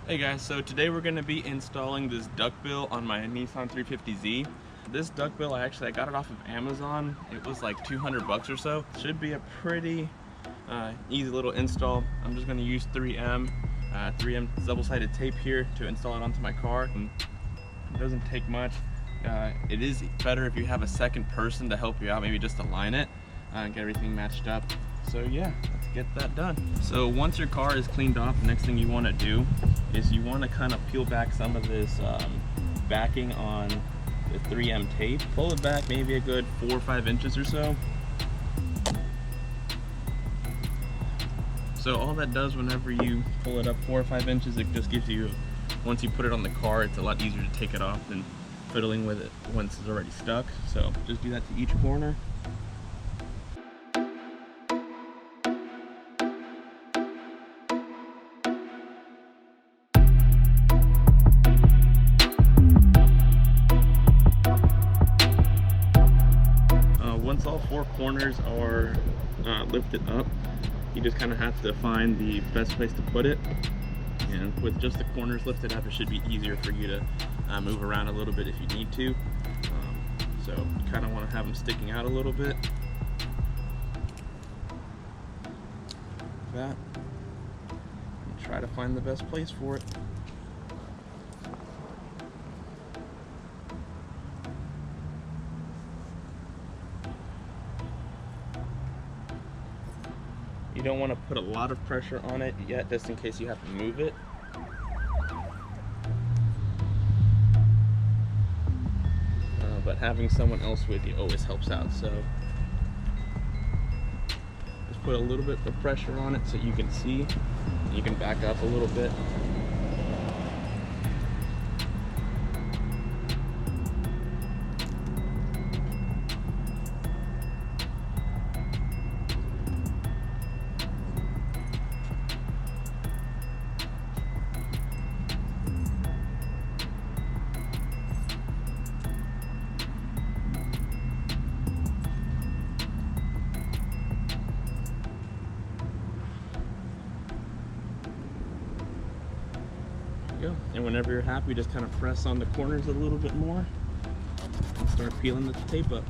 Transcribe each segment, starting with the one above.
Hey guys, so today we're going to be installing this duckbill on my Nissan 350Z. This duckbill, I got it off of Amazon. It was like 200 bucks or so. Should be a pretty easy little install. I'm just going to use 3M double-sided tape here to install it onto my car. And it doesn't take much. It is better if you have a second person to help you out, maybe just align it and get everything matched up. So yeah, let's get that done. So once your car is cleaned off, the next thing you want to do is you want to kind of peel back some of this backing on the 3M tape. Pull it back maybe a good 4 or 5 inches or so. So all that does whenever you pull it up 4 or 5 inches, it just gives you, once you put it on the car, it's a lot easier to take it off than fiddling with it once it's already stuck. So just do that to each corner. Once all 4 corners are lifted up, you just kind of have to find the best place to put it. And with just the corners lifted up, it should be easier for you to move around a little bit if you need to. So you kind of want to have them sticking out a little bit. Like that. And try to find the best place for it. You don't want to put a lot of pressure on it yet, just in case you have to move it. But having someone else with you always helps out. So just put a little bit of pressure on it so you can see. You can back up a little bit. Go. And whenever you're happy, just kind of press on the corners a little bit more and start peeling the tape up.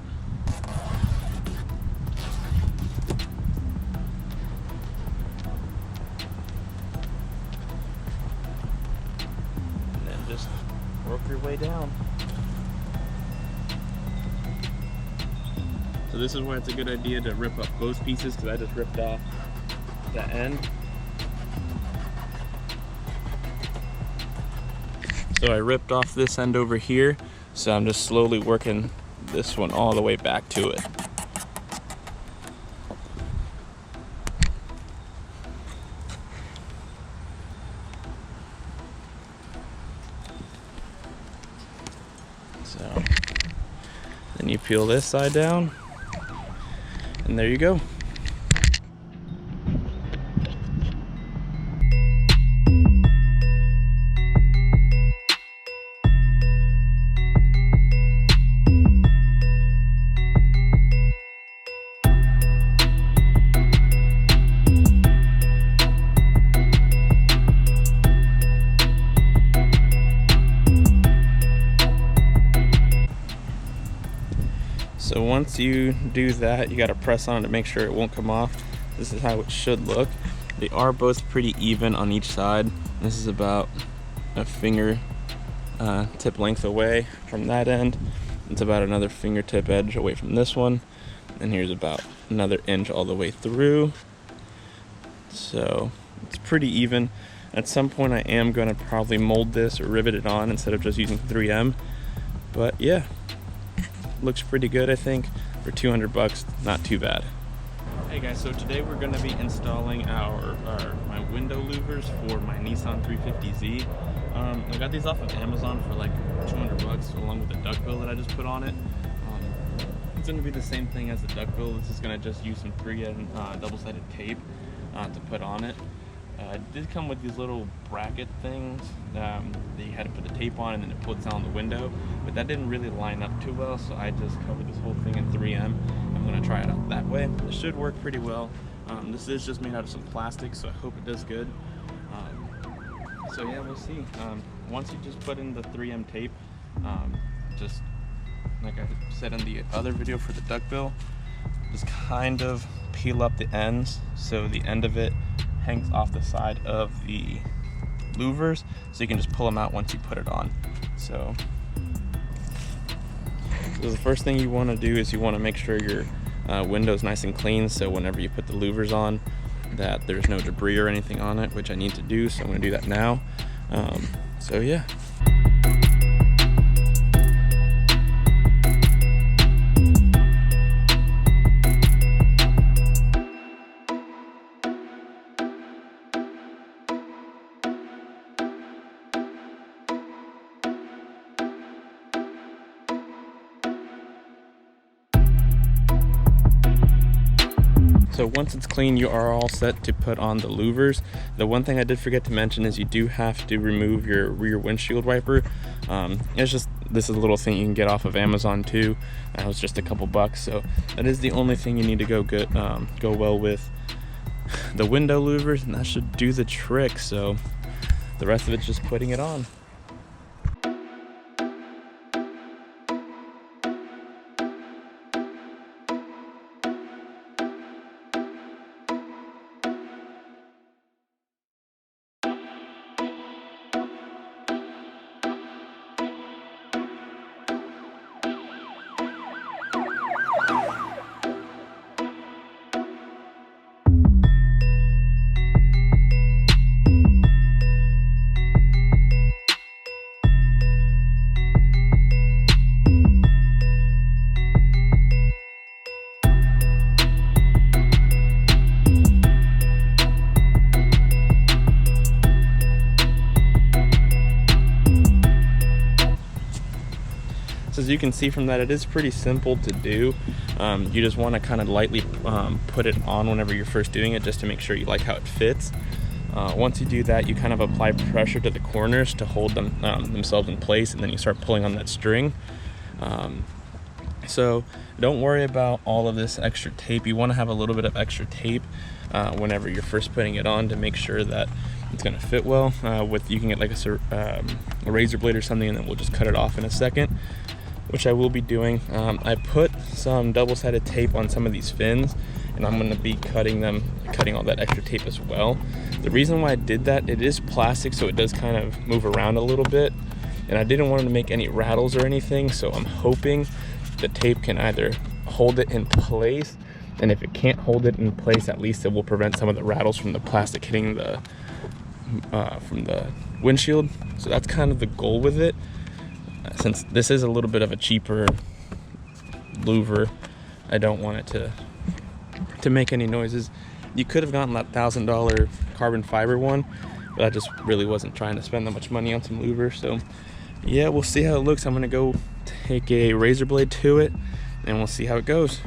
And then just work your way down. So this is why it's a good idea to rip up both pieces, because I just ripped off the end. So I ripped off this end over here, so I'm just slowly working this one all the way back to it. So then you peel this side down, and there you go. So once you do that, you got to press on it to make sure it won't come off. This is how it should look. They are both pretty even on each side. This is about a finger tip length away from that end. It's about another fingertip edge away from this one. And here's about another inch all the way through. So it's pretty even. At some point I am going to probably mold this or rivet it on instead of just using 3M. But yeah. Looks pretty good, I think. For 200 bucks, not too bad. Hey guys, so today we're going to be installing my window louvers for my Nissan 350Z. I got these off of Amazon for like 200 bucks along with the duckbill that I just put on it. It's going to be the same thing as the duckbill. This is going to just use some 3M double-sided tape to put on it. It did come with these little bracket things that you had to put the tape on and then it puts down the window, but that didn't really line up too well, so I just covered this whole thing in 3M. I'm going to try it out that way. It should work pretty well. This is just made out of some plastic, so I hope it does good. So yeah, we'll see. Once you just put in the 3M tape, just like I said in the other video for the duckbill, just kind of peel up the ends so the end of it hangs off the side of the louvers, so you can just pull them out once you put it on. So the first thing you want to do is you want to make sure your window's nice and clean, so whenever you put the louvers on, that there's no debris or anything on it, which I need to do, so I'm going to do that now. So yeah. So once it's clean, you are all set to put on the louvers. The one thing I did forget to mention is you do have to remove your rear windshield wiper. This is a little thing you can get off of Amazon too. It was just a couple bucks, so that is the only thing you need to go well with the window louvers, and that should do the trick. So the rest of it's just putting it on. As you can see from that, it is pretty simple to do. You just want to kind of lightly put it on whenever you're first doing it, just to make sure you like how it fits. Once you do that, you kind of apply pressure to the corners to hold them themselves in place, and then you start pulling on that string. So don't worry about all of this extra tape. You want to have a little bit of extra tape whenever you're first putting it on, to make sure that it's going to fit well. You can get like a razor blade or something, and then we'll just cut it off in a second, which I will be doing. I put some double-sided tape on some of these fins, and I'm going to be cutting all that extra tape as well. The reason why I did that, it is plastic, so it does kind of move around a little bit, and I didn't want to make any rattles or anything, so I'm hoping the tape can either hold it in place, and if it can't hold it in place, at least it will prevent some of the rattles from the plastic hitting from the windshield. So that's kind of the goal with it. Since this is a little bit of a cheaper louver, I don't want it to make any noises. You could have gotten that $1,000 carbon fiber one, but I just really wasn't trying to spend that much money on some louvers. So yeah, we'll see how it looks. I'm gonna go take a razor blade to it, and we'll see how it goes.